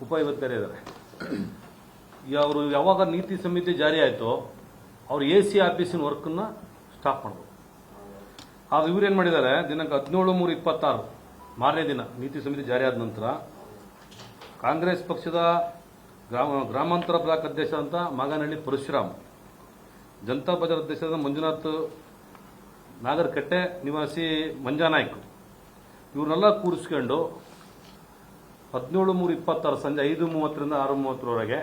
ಉಪಾಯುಕ್ತರು ಬೇರೆ ಇದ್ದಾರೆ. ಅವರು ಯಾವಾಗ ನೀತಿ ಸಂಹಿತೆ ಜಾರಿ ಆಯಿತೋ ಅವರು AC ಆಫೀಸಿನ ವರ್ಕನ್ನು ಸ್ಟಾಪ್ ಮಾಡಬೇಕು. ಆದ್ರೆ ಇವ್ರು ಏನು ಮಾಡಿದ್ದಾರೆ, ದಿನಾಂಕ 17/3/26 ಮಾರನೇ ದಿನ ನೀತಿ ಸಂಹಿತೆ ಜಾರಿ ಆದ ನಂತರ ಕಾಂಗ್ರೆಸ್ ಪಕ್ಷದ ಗ್ರಾಮಾಂತರ ಬ್ಲಾಕ್ ಅಧ್ಯಕ್ಷ ಅಂತ ಮಾಗನಹಳ್ಳಿ ಪರಶುರಾಮ್, ಜನತಾ ಬಜಾರ್ ಅಧ್ಯಕ್ಷರಾದ ಮಂಜುನಾಥ್, ನಾಗರಕಟ್ಟೆ ನಿವಾಸಿ ಮಂಜಾನಾಯ್ಕ್, ಇವ್ರನ್ನೆಲ್ಲ ಕೂರಿಸ್ಕೊಂಡು 17/3/26 ಸಂಜೆ 5:30ರಿಂದ 6:30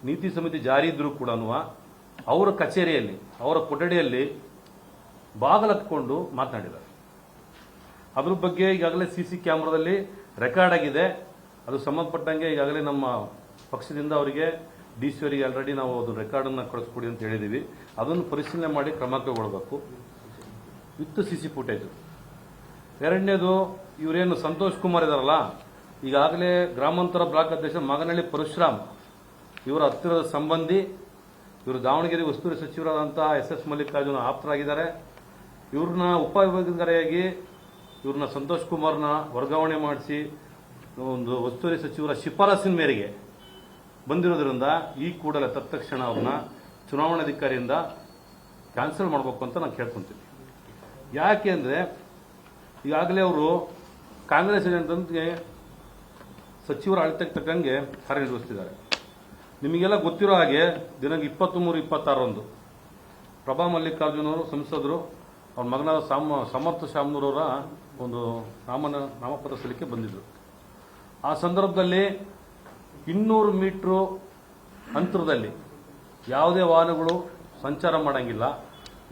ನೀತಿ ಸಮಿತಿ ಜಾರಿ ಇದ್ರೂ ಕೂಡ ಅವರ ಕಚೇರಿಯಲ್ಲಿ, ಅವರ ಕೊಠಡಿಯಲ್ಲಿ ಬಾಗಲತ್ಕೊಂಡು ಮಾತನಾಡಿದ್ದಾರೆ. ಅದ್ರ ಬಗ್ಗೆ ಈಗಾಗಲೇ CC ಕ್ಯಾಮ್ರಾದಲ್ಲಿ ರೆಕಾರ್ಡ್ ಆಗಿದೆ. ಅದು ಸಂಬಂಧಪಟ್ಟಂಗೆ ಈಗಾಗಲೇ ನಮ್ಮ ಪಕ್ಷದಿಂದ ಅವರಿಗೆ DC ಅವರಿಗೆ ಆಲ್ರೆಡಿ ನಾವು ಅದು ರೆಕಾರ್ಡನ್ನು ಕಳಿಸ್ಕೊಡಿ ಅಂತ ಹೇಳಿದ್ದೀವಿ. ಅದನ್ನು ಪರಿಶೀಲನೆ ಮಾಡಿ ಕ್ರಮ ಕೈಗೊಳ್ಳಬೇಕು ವಿತ್ CC ಫುಟೇಜ್. ಎರಡನೇದು, ಇವರೇನು ಸಂತೋಷ್ ಕುಮಾರ್ ಇದಾರಲ್ಲ, ಈಗಾಗಲೇ ಗ್ರಾಮಾಂತರ ಬ್ಲಾಕ್ ಅಧ್ಯಕ್ಷ ಮಾಗನಹಳ್ಳಿ ಪರಶುರಾಮ್ ಇವರ ಹತ್ತಿರದ ಸಂಬಂಧಿ, ಇವರು ದಾವಣಗೆರೆ ಉಸ್ತುವಾರಿ ಸಚಿವರಾದಂತಹ SS ಮಲ್ಲಿಕಾರ್ಜುನ ಆಪ್ತರಾಗಿದ್ದಾರೆ. ಇವ್ರನ್ನ ಉಪವಿಭಾಗಾಧಿಕಾರಿಯಾಗಿ ಇವ್ರನ್ನ ಸಂತೋಷ್ ಕುಮಾರ್ನ ವರ್ಗಾವಣೆ ಮಾಡಿಸಿ ಒಂದು ಉಸ್ತುವಾರಿ ಸಚಿವರ ಶಿಫಾರಸಿನ ಮೇರೆಗೆ ಬಂದಿರೋದ್ರಿಂದ ಈ ಕೂಡಲೇ ತತ್ಕ್ಷಣ ಅವ್ರನ್ನ ಚುನಾವಣಾಧಿಕಾರಿಯಿಂದ ಕ್ಯಾನ್ಸಲ್ ಮಾಡಬೇಕು ಅಂತ ನಾನು ಕೇಳ್ಕೊಂತೀನಿ. ಯಾಕೆ ಅಂದರೆ ಈಗಾಗಲೇ ಅವರು ಕಾಂಗ್ರೆಸ್ ಏಜೆಂಟ್ಗೆ ಸಚಿವರ ಆಡಳಿತಕ್ಕೆ ತಕ್ಕಂಗೆ ಕಾರ್ಯನಿರ್ವಹಿಸ್ತಿದ್ದಾರೆ. ನಿಮಗೆಲ್ಲ ಗೊತ್ತಿರೋ ಹಾಗೆ ದಿನಾಂಕ 23/26 ಪ್ರಭಾ ಮಲ್ಲಿಕಾರ್ಜುನ್ ಅವರು ಸಂಸದರು ಅವ್ರ ಮಗನಾದ ಸಮರ್ಥ ಶಾಮನೂರವರ ಒಂದು ನಾಮಪತ್ರ ಸಲ್ಲಿಕೆ ಬಂದಿದ್ದರು. ಆ ಸಂದರ್ಭದಲ್ಲಿ 200 ಮೀಟರ್ ಅಂತರದಲ್ಲಿ ಯಾವುದೇ ವಾಹನಗಳು ಸಂಚಾರ ಮಾಡಂಗಿಲ್ಲ,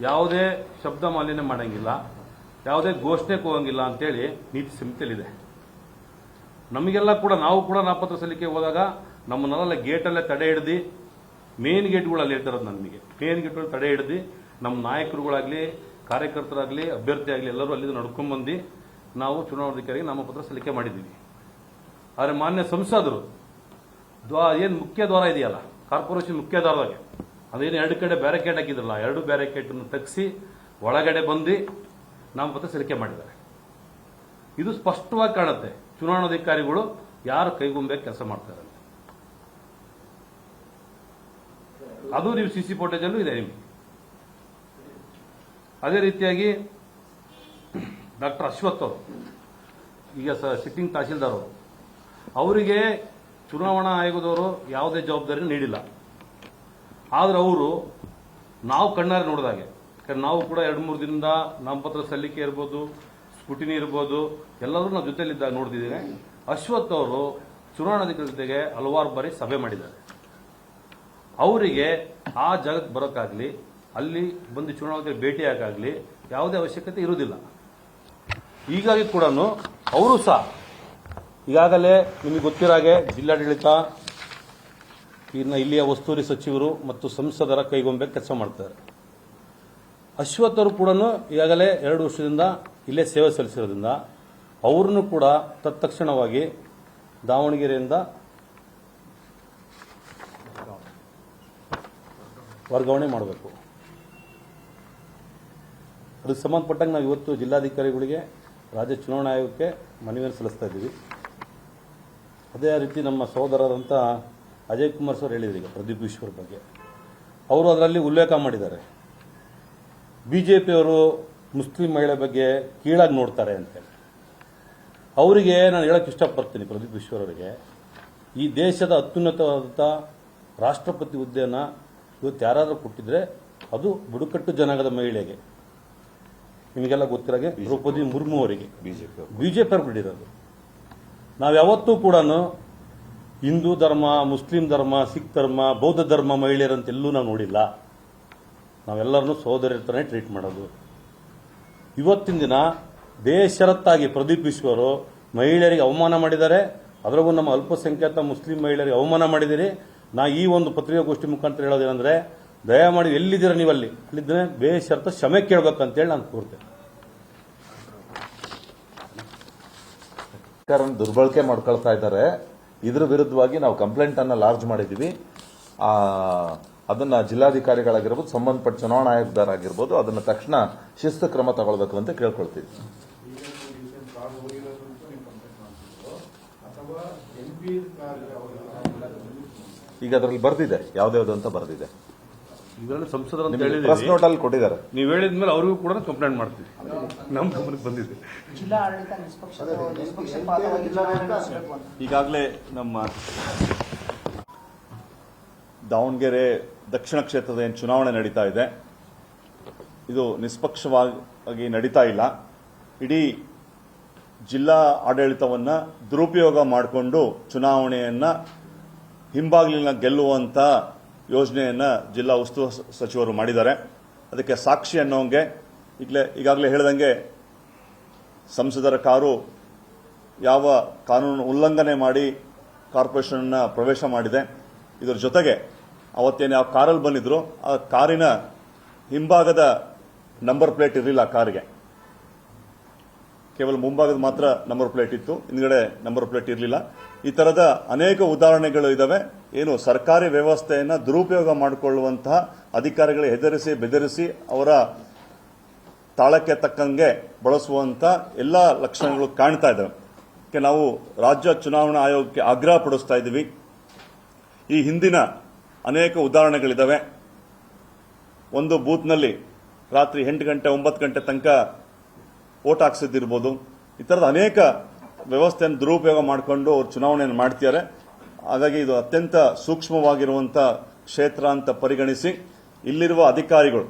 ಯಾವುದೇ ಶಬ್ದ ಮಾಲಿನ್ಯ ಮಾಡಂಗಿಲ್ಲ, ಯಾವುದೇ ಘೋಷಣೆಗೆ ಹೋಗಂಗಿಲ್ಲ ಅಂತೇಳಿ ನೀತಿ ಸಂಹಿತೆಯಲ್ಲಿದೆ. ನಮಗೆಲ್ಲ ಕೂಡ ನಾವು ಕೂಡ ನಾಮಪತ್ರ ಸಲ್ಲಿಕೆ ಹೋದಾಗ ನಮ್ಮನ್ನೆಲ್ಲ ಗೇಟಲ್ಲೇ ತಡೆ ಹಿಡಿದು, ಮೇನ್ ಗೇಟ್ಗಳಲ್ಲಿ ಇರ್ತಿರೋದು, ನಮಗೆ ಮೇನ್ ಗೇಟ್ಗಳಲ್ಲಿ ತಡೆ ಹಿಡಿದು ನಮ್ಮ ನಾಯಕರುಗಳಾಗಲಿ ಕಾರ್ಯಕರ್ತರಾಗಲಿ ಅಭ್ಯರ್ಥಿ ಆಗಲಿ ಎಲ್ಲರೂ ಅಲ್ಲಿಂದ ನಡ್ಕೊಂಡ್ಬಂದು ನಾವು ಚುನಾವಣಾಧಿಕಾರಿಗೆ ನಾಮಪತ್ರ ಸಲ್ಲಿಕೆ ಮಾಡಿದ್ದೀವಿ. ಆದರೆ ಮಾನ್ಯ ಸಂಸದರು ಏನು ಮುಖ್ಯ ದ್ವಾರ ಇದೆಯಲ್ಲ, ಕಾರ್ಪೊರೇಷನ್ ಮುಖ್ಯ ದ್ವಾರದಾಗೆ ಅದೇನು 2 ಕಡೆ ಬ್ಯಾರಿಕೇಡ್ ಹಾಕಿದ್ರಲ್ಲ, 2 ಬ್ಯಾರಿಕೇಡನ್ನು ತೆಗೆಸಿ ಒಳಗಡೆ ಬಂದು ನಾಮಪತ್ರ ಸಲ್ಲಿಕೆ ಮಾಡಿದ್ದಾರೆ. ಇದು ಸ್ಪಷ್ಟವಾಗಿ ಕಾಣುತ್ತೆ ಚುನಾವಣಾಧಿಕಾರಿಗಳು ಯಾರು ಕೈಗೊಂಬೆ ಕೆಲಸ ಮಾಡ್ತಾರೆ. ಅದು ನೀವು CC ಫುಟೇಜಲ್ಲೂ ಇದೆ ನಿಮಗೆ. ಅದೇ ರೀತಿಯಾಗಿ ಡಾಕ್ಟರ್ ಅಶ್ವಥ್ ಅವರು, ಈಗ ಸಿಟ್ಟಿಂಗ್ ತಹಶೀಲ್ದಾರ್ ಅವರು, ಅವರಿಗೆ ಚುನಾವಣಾ ಆಯೋಗದವರು ಯಾವುದೇ ಜವಾಬ್ದಾರಿ ನೀಡಿಲ್ಲ. ಆದರೆ ಅವರು ನಾವು ಕಣ್ಣಾರೆ ನೋಡಿದಾಗೆ, ನಾವು ಕೂಡ 2-3 ದಿನದಿಂದ ನಾಮಪತ್ರ ಸಲ್ಲಿಕೆ ಇರ್ಬೋದು, ಸ್ಕೂಟಿನಿ ಇರ್ಬೋದು, ಎಲ್ಲರೂ ನಾವು ಜೊತೆಯಲ್ಲಿದ್ದಾಗ ನೋಡ್ತಿದ್ದೇವೆ. ಅಶ್ವಥ್ ಅವರು ಚುನಾವಣಾಧಿಕಾರಿ ಜೊತೆಗೆ ಹಲವಾರು ಬಾರಿ ಸಭೆ ಮಾಡಿದ್ದಾರೆ. ಅವರಿಗೆ ಆ ಜಾಗಕ್ಕೆ ಬರೋಕ್ಕಾಗಲಿ, ಅಲ್ಲಿ ಬಂದು ಚುನಾವಣಾಧಿಕಾರಿ ಭೇಟಿಯಾಗಲಿ ಯಾವುದೇ ಅವಶ್ಯಕತೆ ಇರುವುದಿಲ್ಲ. ಹೀಗಾಗಿ ಕೂಡ ಅವರು ಸಹ ಈಗಾಗಲೇ ನಿಮಗೆ ಗೊತ್ತಿರೋ ಹಾಗೆ ಜಿಲ್ಲಾಡಳಿತ ಇಲ್ಲಿಯ ಉಸ್ತುವಾರಿ ಸಚಿವರು ಮತ್ತು ಸಂಸದರ ಕೈಗೊಂಬೆ ಕೆಲಸ ಮಾಡ್ತಾರೆ. ಅಶ್ವಥ್ ಅವರು ಕೂಡ ಈಗಾಗಲೇ 2 ವರ್ಷದಿಂದ ಇಲ್ಲೇ ಸೇವೆ ಸಲ್ಲಿಸಿರೋದ್ರಿಂದ ಅವ್ರನ್ನು ಕೂಡ ತತ್ಕ್ಷಣವಾಗಿ ದಾವಣಗೆರೆಯಿಂದ ವರ್ಗಾವಣೆ ಮಾಡಬೇಕು. ಅದಕ್ಕೆ ಸಂಬಂಧಪಟ್ಟಂಗೆ ನಾವು ಇವತ್ತು ಜಿಲ್ಲಾಧಿಕಾರಿಗಳಿಗೆ, ರಾಜ್ಯ ಚುನಾವಣಾ ಆಯೋಗಕ್ಕೆ ಮನವಿಯನ್ನು ಸಲ್ಲಿಸ್ತಾ ಇದ್ದೀವಿ. ಅದೇ ರೀತಿ ನಮ್ಮ ಸಹೋದರರಾದಂಥ ಅಜಯ್ ಕುಮಾರ್ ಸರ್ ಹೇಳಿದ್ರು ಈಗ ಪ್ರದೀಪ್ ಈಶ್ವರ್ ಬಗ್ಗೆ. ಅವರು ಅದರಲ್ಲಿ ಉಲ್ಲೇಖ ಮಾಡಿದ್ದಾರೆ, BJPಯವರು ಮುಸ್ಲಿಂ ಮಹಿಳೆ ಬಗ್ಗೆ ಕೀಳಾಗಿ ನೋಡ್ತಾರೆ ಅಂತೇಳಿ. ಅವರಿಗೆ ನಾನು ಹೇಳಕ್ಕೆ ಇಷ್ಟಪಡ್ತೀನಿ, ಪ್ರದೀಪ್ ಈಶ್ವರ್ ಅವರಿಗೆ, ಈ ದೇಶದ ಅತ್ಯುನ್ನತವಾದಂಥ ರಾಷ್ಟ್ರಪತಿ ಹುದ್ದೆಯನ್ನು ಇವತ್ತು ಯಾರಾದರೂ ಕೊಟ್ಟಿದ್ರೆ ಅದು ಬುಡಕಟ್ಟು ಜನಾಂಗದ ಮಹಿಳೆಗೆ, ನಿಮಗೆಲ್ಲ ಗೊತ್ತಿರಾಗೆ ದ್ರೌಪದಿ ಮುರ್ಮು ಅವರಿಗೆ ಬಿಜೆಪಿ ಅವರು ಬಿಟ್ಟಿರೋದು. ನಾವು ಯಾವತ್ತೂ ಕೂಡ ಹಿಂದೂ ಧರ್ಮ, ಮುಸ್ಲಿಂ ಧರ್ಮ, ಸಿಖ್ ಧರ್ಮ, ಬೌದ್ಧ ಧರ್ಮ ಮಹಿಳೆಯರಂತೆಲ್ಲೂ ನಾವು ನೋಡಿಲ್ಲ. ನಾವೆಲ್ಲರನ್ನೂ ಸಹೋದರರ ಥರನೇ ಟ್ರೀಟ್ ಮಾಡೋದು. ಇವತ್ತಿನ ದಿನ ಬೇಷರತ್ತಾಗಿ ಪ್ರದೀಪ್ ಈಶ್ವರು ಮಹಿಳೆಯರಿಗೆ ಅವಮಾನ ಮಾಡಿದ್ದಾರೆ. ಅದರಾಗೂ ನಮ್ಮ ಅಲ್ಪಸಂಖ್ಯಾತ ಮುಸ್ಲಿಂ ಮಹಿಳೆಯರಿಗೆ ಅವಮಾನ ಮಾಡಿದಿರಿ. ನಾ ಈ ಒಂದು ಪತ್ರಿಕಾಗೋಷ್ಠಿ ಮುಖಾಂತರ ಹೇಳೋದೇನೆಂದ್ರೆ, ದಯಮಾಡಿ ಎಲ್ಲಿದ್ದೀರ ನೀವು ಅಲ್ಲಿದ್ದರೆ ಬೇಷರತ್ತ ಕ್ಷಮೆ ಕೇಳಬೇಕಂತೇಳಿ ನಾನು ಕೋರ್ತೇನೆ. ದುರ್ಬಳಕೆ ಮಾಡ್ಕೊಳ್ತಾ ಇದ್ದಾರೆ. ಇದ್ರ ವಿರುದ್ಧವಾಗಿ ನಾವು ಕಂಪ್ಲೇಂಟ್ ಅನ್ನ ಲಾರ್ಜ್ ಮಾಡಿದ್ದೀವಿ. ಅದನ್ನ ಜಿಲ್ಲಾಧಿಕಾರಿಗಳಾಗಿರ್ಬೋದು, ಸಂಬಂಧಪಟ್ಟ ಚುನಾವಣಾ ಆಯೋಗದವರಾಗಿರ್ಬೋದು, ಅದನ್ನ ತಕ್ಷಣ ಶಿಸ್ತು ಕ್ರಮ ತಗೊಳ್ಬೇಕು ಅಂತ ಕೇಳ್ಕೊಳ್ತೀವಿ. ಈಗ ಅದರಲ್ಲಿ ಬರ್ದಿದೆ ಯಾವ್ದ್ಯಾವ್ದು ಅಂತ ಬರ್ದಿದೆ. ಇದರಲ್ಲಿ ಸಂಸದರು ಅಂತ ಪ್ರೆಸ್ ಹೇಳಿದ್ದೀವಿ. ನೋಟ್ ಅಲ್ಲಿ ಕೊಟ್ಟಿದ್ದಾರೆ. ನೀವು ಹೇಳಿದ್ಮೇಲೆ ಅವ್ರಿಗೂ ಕೂಡ ಕಂಪ್ಲೇಂಟ್ ಮಾಡ್ತೀವಿ. ನಮ್ಮ ಗಮನಕ್ಕೆ ಬಂದಿದೆ. ಜಿಲ್ಲಾ ಆಡಳಿತ ನಿಷ್ಪಕ್ಷಪಾತವಾಗಿ ಚುನಾವಣೆ ನಡೆಸಬೇಕು ಅಂತ ಈಗಾಗಲೇ ನಮ್ಮ ದಾವಣಗೆರೆ ದಕ್ಷಿಣ ಕ್ಷೇತ್ರದ ಏನು ಚುನಾವಣೆ ನಡೀತಾ ಇದೆ, ಇದು ನಿಷ್ಪಕ್ಷವಾಗಿ ನಡೀತಾ ಇಲ್ಲ. ಇಡೀ ಜಿಲ್ಲಾ ಆಡಳಿತವನ್ನು ದುರುಪಯೋಗ ಮಾಡಿಕೊಂಡು ಚುನಾವಣೆಯನ್ನು ಹಿಂಬಾಗಿಲಿನ ಗೆಲ್ಲುವಂಥ ಯೋಜನೆಯನ್ನು ಜಿಲ್ಲಾ ಉಸ್ತುವಾರಿ ಸಚಿವರು ಮಾಡಿದ್ದಾರೆ. ಅದಕ್ಕೆ ಸಾಕ್ಷಿ ಅನ್ನೋಂಗೆ ಈಗಾಗಲೇ ಹೇಳ್ದಂಗೆ ಸಂಸದರ ಕಾರು ಯಾವ ಕಾನೂನು ಉಲ್ಲಂಘನೆ ಮಾಡಿ ಕಾರ್ಪೊರೇಷನ್ನ ಪ್ರವೇಶ ಮಾಡಿದೆ. ಇದರ ಜೊತೆಗೆ ಅವತ್ತೇನು ಯಾವ ಕಾರಲ್ಲಿ ಬಂದಿದ್ರು ಆ ಕಾರಿನ ಹಿಂಭಾಗದ ನಂಬರ್ ಪ್ಲೇಟ್ ಇರಲಿಲ್ಲ. ಕಾರಿಗೆ ಕೇವಲ ಮುಂಭಾಗದ ಮಾತ್ರ ನಂಬರ್ ಪ್ಲೇಟ್ ಇತ್ತು, ಹಿಂದ್ಗಡೆ ನಂಬರ್ ಪ್ಲೇಟ್ ಇರಲಿಲ್ಲ. ಈ ತರದ ಅನೇಕ ಉದಾಹರಣೆಗಳು ಇದಾವೆ. ಏನು ಸರ್ಕಾರಿ ವ್ಯವಸ್ಥೆಯನ್ನು ದುರುಪಯೋಗ ಮಾಡಿಕೊಳ್ಳುವಂತಹ ಅಧಿಕಾರಿಗಳು ಹೆದರಿಸಿ ಬೆದರಿಸಿ ಅವರ ತಾಳಕ್ಕೆ ತಕ್ಕಂಗೆ ಬಳಸುವಂತ ಎಲ್ಲ ಲಕ್ಷಣಗಳು ಕಾಣ್ತಾ ಇದ್ದಾವೆ. ನಾವು ರಾಜ್ಯ ಚುನಾವಣಾ ಆಯೋಗಕ್ಕೆ ಆಗ್ರಹ ಪಡಿಸ್ತಾ ಇದ್ದೀವಿ. ಈ ಹಿಂದಿನ ಅನೇಕ ಉದಾಹರಣೆಗಳಿದ್ದಾವೆ. ಒಂದು ಬೂತ್ನಲ್ಲಿ ರಾತ್ರಿ 8 ಗಂಟೆ 9 ಗಂಟೆ ತನಕ ವೋಟ್ ಹಾಕ್ಸಿದ್ದಿರ್ಬೋದು. ಈ ಥರದ ಅನೇಕ ವ್ಯವಸ್ಥೆಯನ್ನು ದುರುಪಯೋಗ ಮಾಡಿಕೊಂಡು ಅವರು ಚುನಾವಣೆಯನ್ನು ಮಾಡ್ತಿದ್ದಾರೆ. ಹಾಗಾಗಿ ಇದು ಅತ್ಯಂತ ಸೂಕ್ಷ್ಮವಾಗಿರುವಂಥ ಕ್ಷೇತ್ರ ಅಂತ ಪರಿಗಣಿಸಿ ಇಲ್ಲಿರುವ ಅಧಿಕಾರಿಗಳು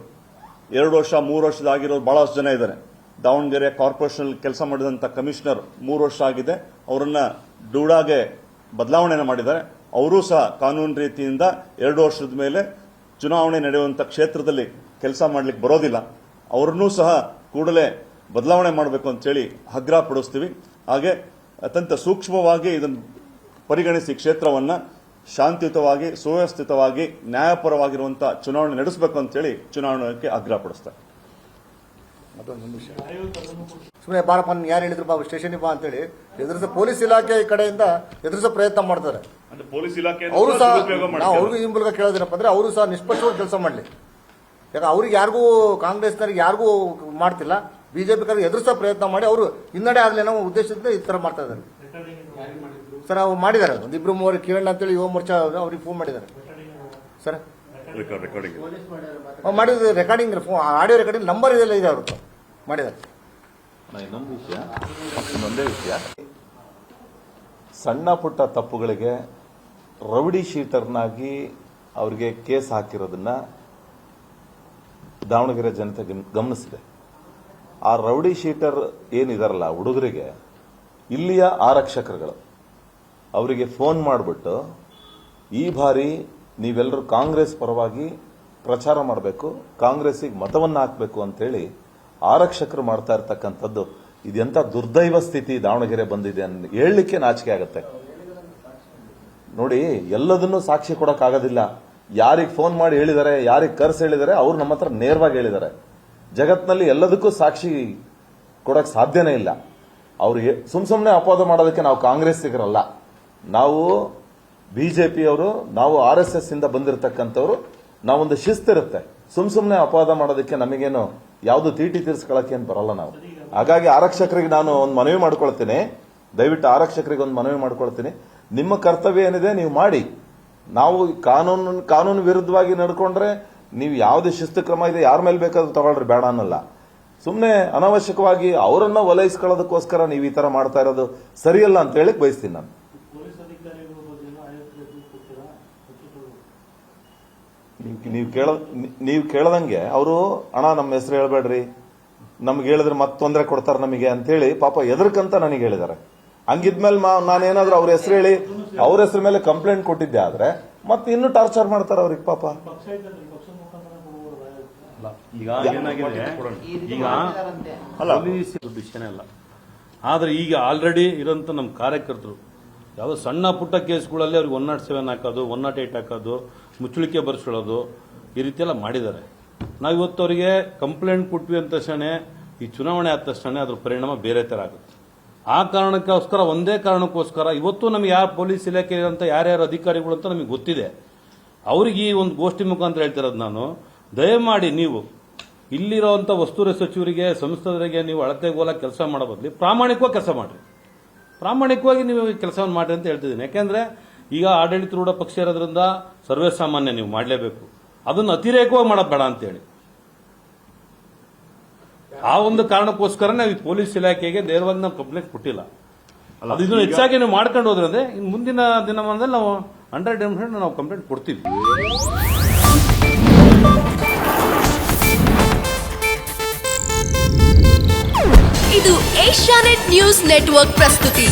2 ವರ್ಷ 3 ವರ್ಷದಾಗಿರೋರು ಬಹಳಷ್ಟು ಜನ ಇದ್ದಾರೆ. ದಾವಣಗೆರೆ ಕಾರ್ಪೊರೇಷನ್ ಕೆಲಸ ಮಾಡಿದಂಥ ಕಮಿಷನರ್ 3 ವರ್ಷ ಆಗಿದೆ, ಅವರನ್ನ ಡೂಡಾಗೆ ಬದಲಾವಣೆಯನ್ನು ಮಾಡಿದ್ದಾರೆ. ಅವರೂ ಸಹ ಕಾನೂನು ರೀತಿಯಿಂದ 2 ವರ್ಷದ ಮೇಲೆ ಚುನಾವಣೆ ನಡೆಯುವಂಥ ಕ್ಷೇತ್ರದಲ್ಲಿ ಕೆಲಸ ಮಾಡಲಿಕ್ಕೆ ಬರೋದಿಲ್ಲ. ಅವರನ್ನೂ ಸಹ ಕೂಡಲೇ ಬದಲಾವಣೆ ಮಾಡಬೇಕು ಅಂತೇಳಿ ಆಗ್ರಹ ಪಡಿಸ್ತೀವಿ. ಹಾಗೆ ಅತ್ಯಂತ ಸೂಕ್ಷ್ಮವಾಗಿ ಇದನ್ನು ಪರಿಗಣಿಸಿ ಕ್ಷೇತ್ರವನ್ನು ಶಾಂತಿಯುತವಾಗಿ ಸುವ್ಯವಸ್ಥಿತವಾಗಿ ನ್ಯಾಯಪರವಾಗಿರುವಂತಹ ಚುನಾವಣೆ ನಡೆಸಬೇಕು ಅಂತೇಳಿ ಚುನಾವಣೆಗೆ ಆಗ್ರಹ ಪಡಿಸ್ತಾರೆ. ಸುಮ್ಮನೆ ಬಾರಪ್ಪ ಯಾರು ಹೇಳಿದ್ರು ಬಾಬು ಸ್ಟೇಷನ್ಗೆ ಬಾ ಅಂತೇಳಿ ಎದುರಿಸ ಪೊಲೀಸ್ ಇಲಾಖೆ ಕಡೆಯಿಂದ ಎದುರಿಸೋ ಪ್ರಯತ್ನ ಮಾಡ್ತಾರೆ. ಪೊಲೀಸ್ ಇಲಾಖೆ ಅವರು ಸಹ ನಾವು ಅವ್ರಿಗೂ ಈ ಮೂಲಕ ಕೇಳೋದೇನಪ್ಪ ಅಂದ್ರೆ ಅವರು ಸಹ ನಿಷ್ಪಕ್ಷವಾಗಿ ಕೆಲಸ ಮಾಡಲಿ. ಯಾಕೆ ಅವ್ರಿಗೆ ಯಾರಿಗೂ ಕಾಂಗ್ರೆಸ್ನವ್ರಿಗೆ ಯಾರಿಗೂ ಮಾಡ್ತಿಲ್ಲ, ಬಿಜೆಪಿ ಎದುರಿಸೋ ಪ್ರಯತ್ನ ಮಾಡಿ ಅವರು ಹಿನ್ನಡೆ ಆಗಲಿ ಅನ್ನೋ ಉದ್ದೇಶದಿಂದ ಈ ತರ ಮಾಡ್ತಾ ಇದ್ದಾರೆ ಸರ್. ಅವ್ರು ಮಾಡಿದ್ದಾರೆ, 1-2-3 ಕೇಳೋಣ ಅಂತೇಳಿ ಯುವ ಮೋರ್ಚಾ ಅವ್ರಿಗೆ ಫೋನ್ ಮಾಡಿದ್ದಾರೆ ಸರ್. ಮಾಡಿದ್ರೆ ರೆಕಾರ್ಡಿಂಗ್ ಆಡಿಯೋ ರೆಕಾರ್ಡಿಂಗ್ ನಂಬರ್ ಇದೆಲ್ಲ ಇದೆ ಅವ್ರದ್ದು ಮಾಡಿದ್ದಾರೆ. ಇನ್ನೊಂದೇ ವಿಷಯ, ಸಣ್ಣ ಪುಟ್ಟ ತಪ್ಪುಗಳಿಗೆ ರೌಡಿ ಶೀಟರ್ನಾಗಿ ಅವರಿಗೆ ಕೇಸ್ ಹಾಕಿರೋದನ್ನ ದಾವಣಗೆರೆ ಜನತೆ ಗಮನಿಸಿದೆ. ಆ ರೌಡಿ ಶೀಟರ್ ಏನಿದಾರಲ್ಲ ಹುಡುಗರಿಗೆ ಇಲ್ಲಿಯ ಆರಕ್ಷಕರುಗಳು ಅವರಿಗೆ ಫೋನ್ ಮಾಡಿಬಿಟ್ಟು ಈ ಬಾರಿ ನೀವೆಲ್ಲರೂ ಕಾಂಗ್ರೆಸ್ ಪರವಾಗಿ ಪ್ರಚಾರ ಮಾಡಬೇಕು, ಕಾಂಗ್ರೆಸ್ಸಿಗೆ ಮತವನ್ನು ಹಾಕಬೇಕು ಅಂತೇಳಿ ಆರಕ್ಷಕರು ಮಾಡ್ತಾ ಇರ್ತಕ್ಕಂಥದ್ದು ಇದೆಂತ ದುರ್ದೈವ ಸ್ಥಿತಿ ದಾವಣಗೆರೆ ಬಂದಿದೆ ಅಂತ ಹೇಳಲಿಕ್ಕೆ ನಾಚಿಕೆ ಆಗುತ್ತೆ. ನೋಡಿ, ಎಲ್ಲದನ್ನೂ ಸಾಕ್ಷಿ ಕೊಡೋಕ್ಕಾಗೋದಿಲ್ಲ. ಯಾರಿಗೆ ಫೋನ್ ಮಾಡಿ ಹೇಳಿದ್ದಾರೆ, ಯಾರಿಗೆ ಕರ್ಸ್ ಹೇಳಿದ್ದಾರೆ, ಅವ್ರು ನಮ್ಮ ಹತ್ರ ನೇರವಾಗಿ ಹೇಳಿದ್ದಾರೆ. ಜಗತ್ನಲ್ಲಿ ಎಲ್ಲದಕ್ಕೂ ಸಾಕ್ಷಿ ಕೊಡಕ್ ಸಾಧ್ಯನೇ ಇಲ್ಲ. ಅವ್ರಿಗೆ ಸುಮ್ಮನೆ ಅಪವಾದ ಮಾಡೋದಕ್ಕೆ ನಾವು ಕಾಂಗ್ರೆಸ್ಸಿಗರಲ್ಲ, ನಾವು ಬಿಜೆಪಿಯವರು, ನಾವು RSS ಇಂದ ಬಂದಿರತಕ್ಕಂಥವ್ರು. ನಾವೊಂದು ಶಿಸ್ತಿರುತ್ತೆ. ಸುಮ್ಮನೆ ಅಪವಾದ ಮಾಡೋದಕ್ಕೆ ನಮಗೇನು ಯಾವುದು ತೀಟಿ ತೀರಿಸ್ಕೊಳ್ಳೋಕೆ ಏನು ಬರಲ್ಲ ನಾವು. ಹಾಗಾಗಿ ಆರಕ್ಷಕರಿಗೆ ನಾನು ಒಂದು ಮನವಿ ಮಾಡ್ಕೊಳ್ತೀನಿ, ದಯವಿಟ್ಟು ಆರಕ್ಷಕರಿಗೆ ಒಂದು ಮನವಿ ಮಾಡ್ಕೊಳ್ತೀನಿ, ನಿಮ್ಮ ಕರ್ತವ್ಯ ಏನಿದೆ ನೀವು ಮಾಡಿ. ನಾವು ಕಾನೂನು ವಿರುದ್ಧವಾಗಿ ನಡ್ಕೊಂಡ್ರೆ ನೀವು ಯಾವುದೇ ಶಿಸ್ತು ಕ್ರಮ ಇದೆ ಯಾರ ಮೇಲೆ ಬೇಕಾದ್ರೂ ತಗೊಳ್ರಿ, ಬೇಡ ಅನ್ನಲ್ಲ. ಸುಮ್ಮನೆ ಅನಾವಶ್ಯಕವಾಗಿ ಅವರನ್ನ ಒಲೈಸ್ಕೊಳ್ಳೋದಕ್ಕೋಸ್ಕರ ನೀವು ಈ ತರ ಮಾಡ್ತಾ ಇರೋದು ಸರಿಯಲ್ಲ ಅಂತ ಹೇಳಕ್ ಬಯಸ್ತೀನಿ ನಾನು. ನೀವು ಕೇಳದಂಗೆ ಅವರು ಅಣ್ಣ ನಮ್ಮ ಹೆಸರು ಹೇಳ್ಬೇಡ್ರಿ, ನಮ್ಗೆ ಹೇಳಿದ್ರೆ ಮತ್ತೆ ತೊಂದರೆ ಕೊಡ್ತಾರೆ ನಮಗೆ ಅಂತೇಳಿ ಪಾಪ ಎದರ್ಕಂತ ನನಗೆ ಹೇಳಿದ್ದಾರೆ. ಹಂಗಿದ್ಮೇಲೆ ನಾನೇನಾದ್ರೂ ಅವ್ರ ಹೆಸರು ಹೇಳಿ ಅವ್ರ ಹೆಸರು ಮೇಲೆ ಕಂಪ್ಲೇಂಟ್ ಕೊಟ್ಟಿದ್ದೆ ಆದ್ರೆ ಮತ್ತೆ ಇನ್ನೂ ಟಾರ್ಚರ್ ಮಾಡ್ತಾರೆ ಅವ್ರಿಗೆ ಪಾಪ. ಈಗ ಏನಾಗಿದೆ, ಈಗ ಪೊಲೀಸ್ ವಿಷಯನೇ ಅಲ್ಲ, ಆದ್ರೆ ಈಗ ಆಲ್ರೆಡಿ ಇರೋಂಥ ನಮ್ಮ ಕಾರ್ಯಕರ್ತರು ಯಾವುದೋ ಸಣ್ಣ ಪುಟ್ಟ ಕೇಸ್ಗಳಲ್ಲಿ ಅವ್ರಿಗೆ 107 ಹಾಕೋದು, 108 ಹಾಕೋದು, ಮುಚ್ಚಳಿಕೆ ಬರ್ಸ್ಕೊಳ್ಳೋದು, ಈ ರೀತಿ ಎಲ್ಲ ಮಾಡಿದ್ದಾರೆ. ನಾವಿವತ್ತು ಅವರಿಗೆ ಕಂಪ್ಲೇಂಟ್ ಕೊಟ್ವಿ ಅಂದ ತಕ್ಷಣ, ಈ ಚುನಾವಣೆ ಆದ ತಕ್ಷಣ ಅದ್ರ ಪರಿಣಾಮ ಬೇರೆ ತರ ಆಗುತ್ತೆ. ಆ ಕಾರಣಕ್ಕೋಸ್ಕರ, ಒಂದೇ ಕಾರಣಕ್ಕೋಸ್ಕರ ಇವತ್ತು ನಮ್ಗೆ ಯಾರು ಪೊಲೀಸ್ ಇಲಾಖೆ ಅಂತ ಯಾರ್ಯಾರು ಅಧಿಕಾರಿಗಳು ಅಂತ ನಮಗೆ ಗೊತ್ತಿದೆ. ಅವ್ರಿಗೆ ಈ ಒಂದು ಗೋಷ್ಠಿ ಮುಖಾಂತರ ಹೇಳ್ತಿರೋದು ನಾನು, ದಯಮಾಡಿ ನೀವು ಇಲ್ಲಿರೋಂಥ ವಸ್ತುರ ಸಚಿವರಿಗೆ, ಸಂಸದರಿಗೆ ನೀವು ಅಳತೆಗೋಲ ಕೆಲಸ ಮಾಡೋ ಬದಲಿ ಪ್ರಾಮಾಣಿಕವಾಗಿ ಕೆಲಸ ಮಾಡ್ರಿ. ಪ್ರಾಮಾಣಿಕವಾಗಿ ನೀವು ಕೆಲಸವನ್ನು ಮಾಡಿ ಅಂತ ಹೇಳ್ತಿದ್ದೀನಿ. ಯಾಕೆಂದ್ರೆ ಈಗ ಆಡಳಿತಾರೂಢ ಪಕ್ಷ ಇರೋದ್ರಿಂದ ಸರ್ವೇ ಸಾಮಾನ್ಯ ನೀವು ಮಾಡಲೇಬೇಕು, ಅದನ್ನು ಅತಿರೇಕವಾಗಿ ಮಾಡೋದು ಬೇಡ ಅಂತೇಳಿ ಆ ಒಂದು ಕಾರಣಕ್ಕೋಸ್ಕರ ನಾವು ಈ ಪೊಲೀಸ್ ಇಲಾಖೆಗೆ ನೇರವಾಗಿ ನಾವು ಕಂಪ್ಲೇಂಟ್ ಕೊಟ್ಟಿಲ್ಲ. ಅದು ಇದನ್ನು ಹೆಚ್ಚಾಗಿ ನೀವು ಮಾಡ್ಕೊಂಡು ಹೋದ್ರಂದ್ರೆ ಇನ್ನು ಮುಂದಿನ ದಿನಮಾನದಲ್ಲಿ ನಾವು 100% ನಾವು ಕಂಪ್ಲೇಂಟ್ ಕೊಡ್ತೀವಿ. ಇದು ಏಷ್ಯಾನೆಟ್ ನ್ಯೂಸ್ ನೆಟ್ವರ್ಕ್ ಪ್ರಸ್ತುತಿ.